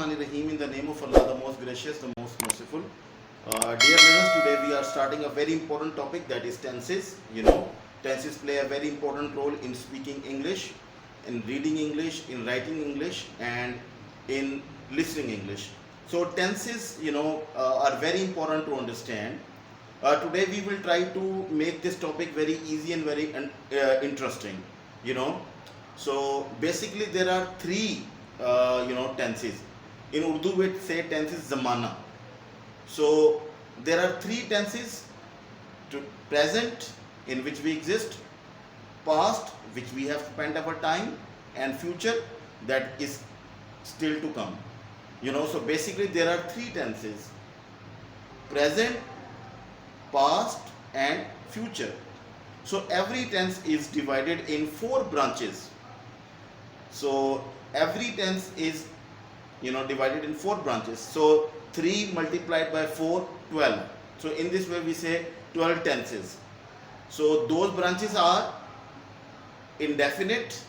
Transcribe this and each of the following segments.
Bismillahirrahmanirrahim. In the name of Allah, the most gracious, the most merciful. Dear listeners, today we are starting a very important topic, that is tenses. Tenses play a very important role in speaking English, in reading English, in writing English, and in listening English. So tenses, are very important to understand. Today we will try to make this topic very easy and very interesting. You know, so basically there are three tenses. In Urdu we say tenses zamana. So there are three tenses: to present, in which we exist; past, which we have spent our time; and future, that is still to come. So basically there are three tenses: present, past, and future. So every tense is divided in four branches. So every tense is divided in four branches. So 3 multiplied by 4, 12. So in this way we say 12 tenses. So those branches are indefinite,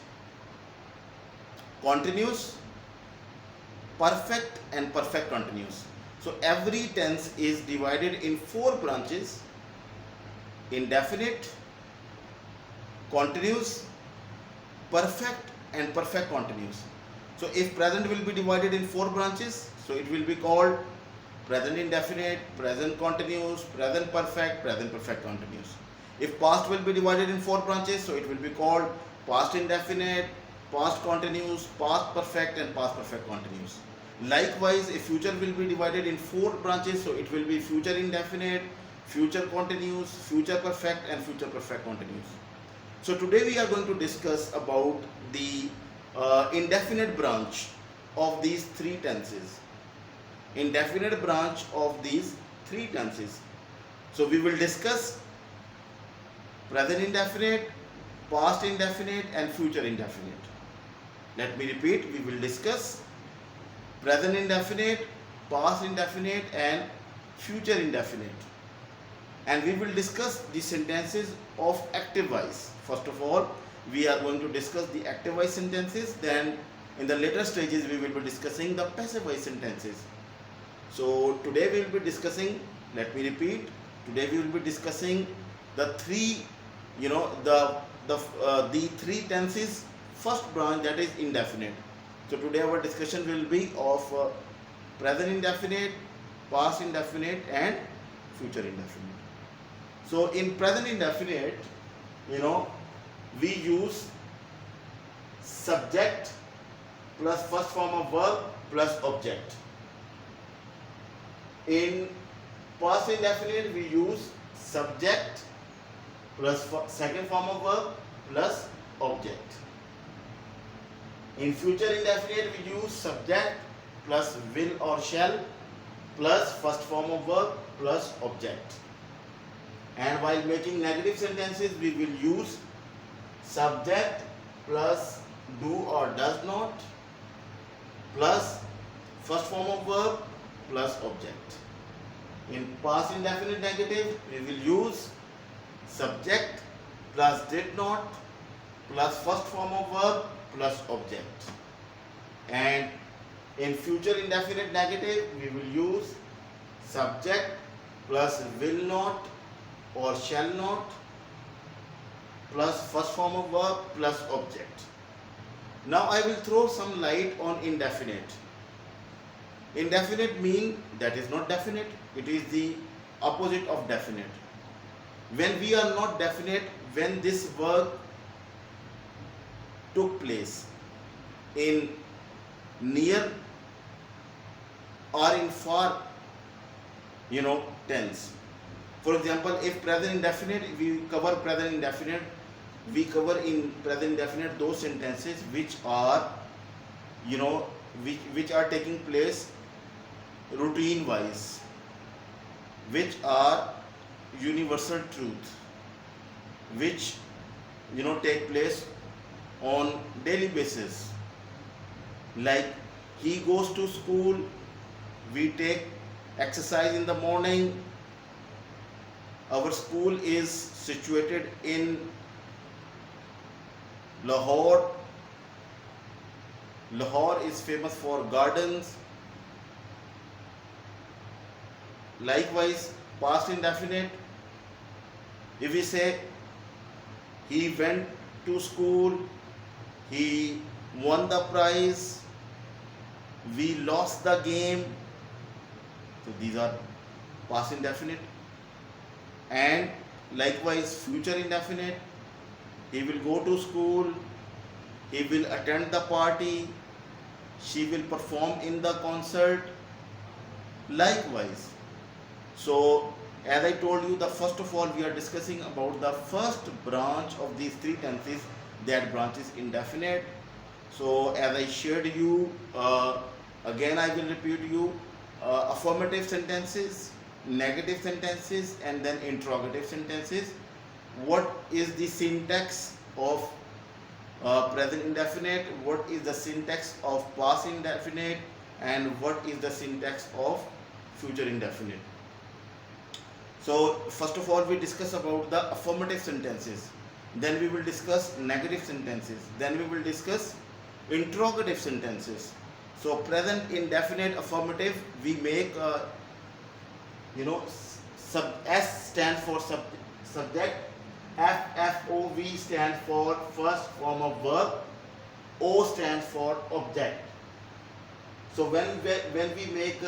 continuous, perfect, and perfect continuous. So every tense is divided in four branches: indefinite, continuous, perfect, and perfect continuous. So if present will be divided in four branches, so it will be called present indefinite, present continuous, present perfect, present perfect continuous. If past will be divided in four branches, so it will be called past indefinite, past continuous, past perfect, and past perfect continuous. Likewise, if future will be divided in four branches, so it will be future indefinite, future continuous, future perfect, and future perfect continuous. So today we are going to discuss about the indefinite branch of these three tenses. Indefinite branch of these three tenses. So we will discuss present indefinite, past indefinite, and future indefinite. Let me repeat, we will discuss present indefinite, past indefinite, and future indefinite. And we will discuss the sentences of active voice. First of all, we are going to discuss the active voice sentences. Then in the later stages we will be discussing the passive voice sentences. So today we will be discussing, let me repeat, today we will be discussing the three, the three tenses. First branch, that is indefinite. So today our discussion will be of present indefinite, past indefinite, and future indefinite. So in present indefinite, we use subject plus first form of verb plus object. In past indefinite, we use subject plus second form of verb plus object. In future indefinite, we use subject plus will or shall plus first form of verb plus object. And while making negative sentences, we will use subject plus do or does not plus first form of verb plus object. In past indefinite negative, we will use subject plus did not plus first form of verb plus object. And in future indefinite negative, we will use subject plus will not or shall not plus first form of verb plus object. Now I will throw some light on indefinite. Indefinite means that is not definite. It is the opposite of definite. When we are not definite, when this work took place in near or in far tense. For example, if present indefinite, we cover present indefinite, we cover in present indefinite those sentences which are which are taking place routine wise, which are universal truth, which take place on daily basis. Like he goes to school, we take exercise in the morning. Our school is situated in Lahore. Lahore is famous for gardens. Likewise, past indefinite, if we say he went to school, he won the prize, we lost the game, so these are past indefinite. And likewise, future indefinite, he will go to school, he will attend the party, she will perform in the concert. Likewise, so as I told you, the first of all we are discussing about the first branch of these three tenses, that branch is indefinite. So as I shared you, again I will repeat you, affirmative sentences, negative sentences, and then interrogative sentences. What is the syntax of present indefinite, what is the syntax of past indefinite, and what is the syntax of future indefinite. So first of all we discuss about the affirmative sentences, then we will discuss negative sentences, then we will discuss interrogative sentences. So present indefinite affirmative, we make S stands for subject, FFOV stands for first form of verb, O stands for object. So when we make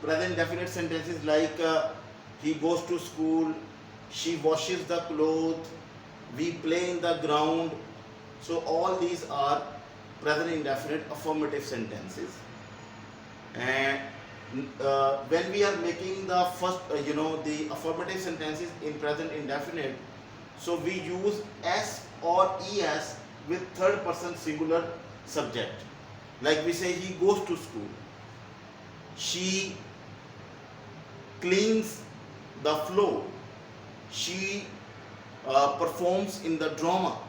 present definite sentences like he goes to school, she washes the clothes, we play in the ground, so all these are present indefinite affirmative sentences. And when we are making the first the affirmative sentences in present indefinite, so we use S or ES with third person singular subject. Like we say he goes to school, she cleans the floor, she performs in the drama,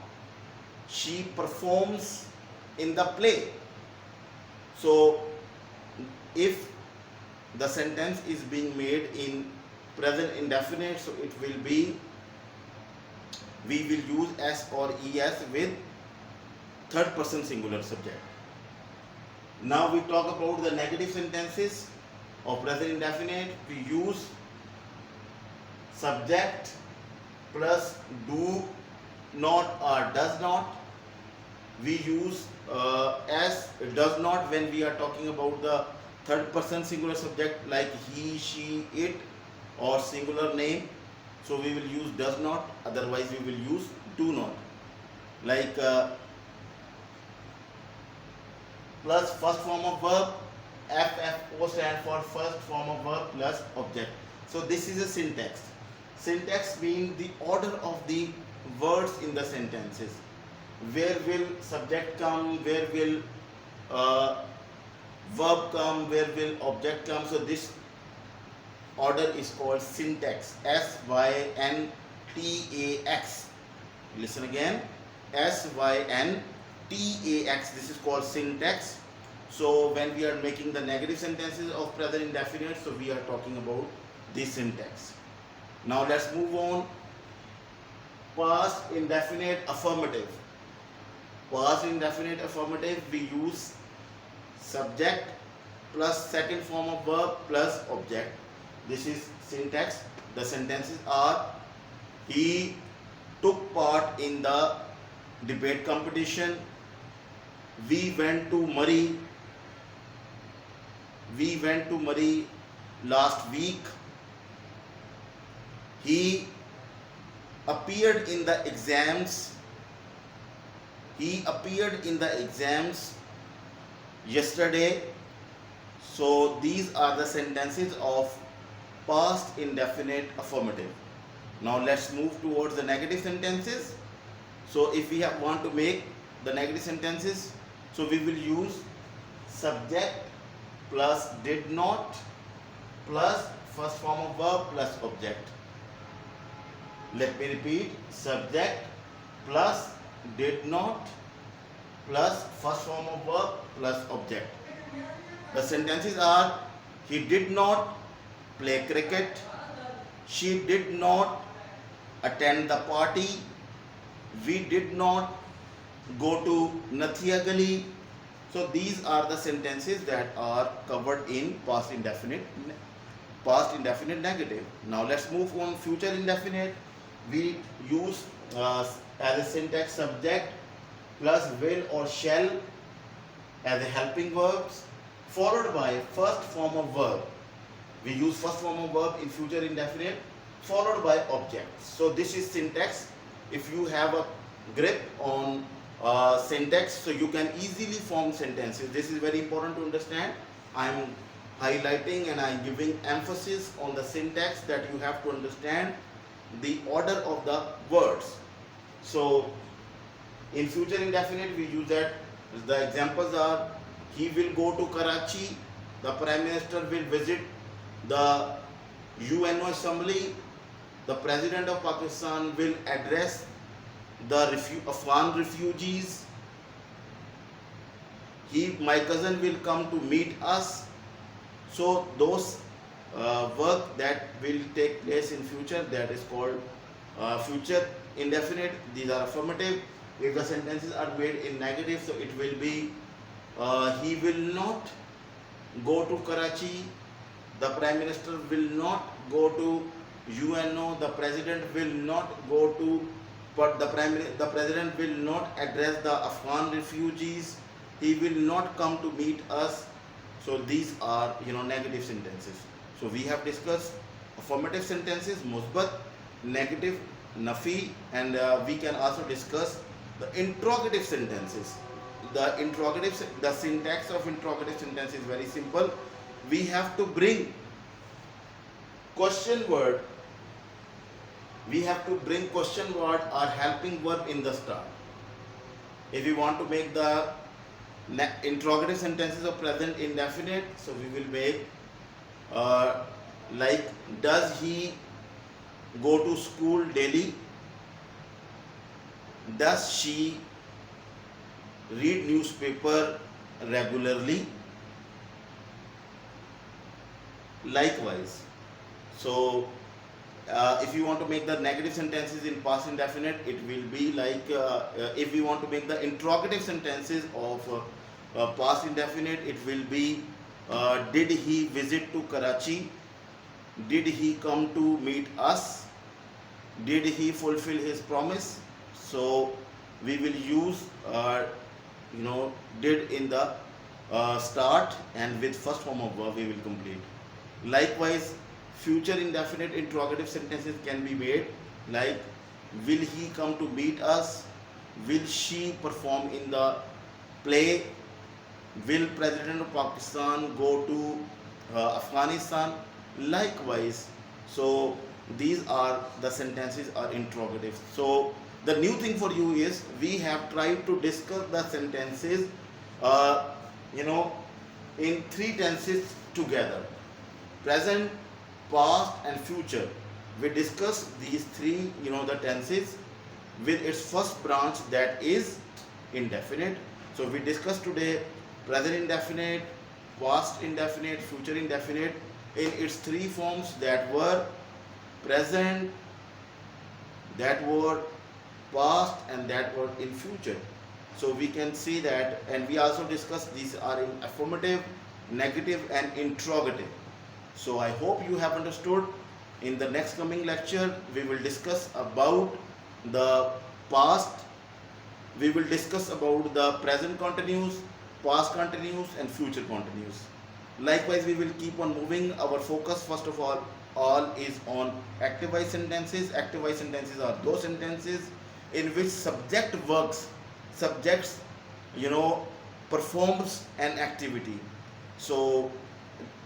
she performs in the play. So if the sentence is being made in present indefinite, so it will be, we will use S or ES with third person singular subject. Now we talk about the negative sentences of present indefinite. We use subject plus do not or does not. We use as does not when we are talking about the third person singular subject like he, she, it, or singular name. So we will use does not, otherwise we will use do not. Like plus first form of verb, FFO stand for first form of verb plus object. So this is a syntax. Syntax means the order of the words in the sentences. Where will subject come, where will verb come, where will object come. So this order is called syntax. SYNTAX. Listen again. SYNTAX. This is called syntax. So when we are making the negative sentences of present indefinite, so we are talking about this syntax. Now let's move on. Past indefinite affirmative. Past indefinite affirmative, we use subject plus second form of verb plus object. This is syntax. The sentences are: he took part in the debate competition, we went to Murray last week, he appeared in the exams yesterday. So these are the sentences of past indefinite affirmative. Now let's move towards the negative sentences. So if we want to make the negative sentences, so we will use subject plus did not plus first form of verb plus object. Let me repeat: subject plus did not plus first form of verb plus object. The sentences are: he did not play cricket, she did not attend the party, we did not go to Nathia Gali. So these are the sentences that are covered in past indefinite past indefinite negative. Now let's move on future indefinite. We use as a syntax subject plus will or shall as a helping verbs followed by first form of verb. We use first form of verb in future indefinite followed by objects. So this is syntax. If you have a grip on syntax, so you can easily form sentences. This is very important to understand. I am highlighting and I am giving emphasis on the syntax, that you have to understand the order of the words. So in future indefinite we use that. The examples are: he will go to Karachi, the Prime Minister will visit the UNO Assembly, the President of Pakistan will address the Afghan refugees, my cousin will come to meet us. So those work that will take place in future, that is called future indefinite. These are affirmative. If the sentences are made in negative, so it will be he will not go to Karachi, the Prime Minister will not go to UNO, the President will not go to, but the President will not address the Afghan refugees, he will not come to meet us. So these are negative sentences. So we have discussed affirmative sentences, musbat, negative, nafi, and we can also discuss the interrogative sentences. The syntax of interrogative sentence is very simple. We have to bring question word. We have to bring question word or helping verb in the start. If we want to make the interrogative sentences of present indefinite, so we will make like, does he go to school daily? Does she read newspaper regularly? Likewise. So if you want to make the negative sentences in past indefinite, it will be like, if we want to make the interrogative sentences of past indefinite, it will be did he visit to Karachi? Did he come to meet us? Did he fulfill his promise? So we will use did in the start, and with first form of verb we will complete. Likewise, future indefinite interrogative sentences can be made like, will he come to meet us? Will she perform in the play? Will President of Pakistan go to Afghanistan? Likewise. So these are the sentences are interrogative. So the new thing for you is, we have tried to discuss the sentences in three tenses together: present, past and future. We discuss these three the tenses with its first branch, that is indefinite. So we discussed today present indefinite, past indefinite, future indefinite in its three forms, that were present, that word past, and that word in future. So we can see that, and we also discussed these are in affirmative, negative and interrogative. So I hope you have understood. In the next coming lecture, we will discuss about the past, we will discuss about the present continuous, past continuous and future continuous. Likewise, we will keep on moving. Our focus first of all is on active voice sentences. Active voice sentences are those sentences in which subject works, subjects performs an activity. So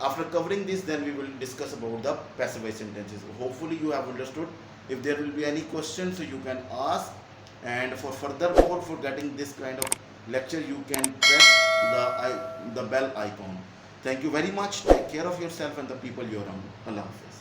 after covering this, then we will discuss about the passive voice sentences. Hopefully you have understood. If there will be any questions, so you can ask, and for furthermore, for getting this kind of lecture, you can press the bell icon. Thank you very much. Take care of yourself and the people you are around. Allah Hafiz.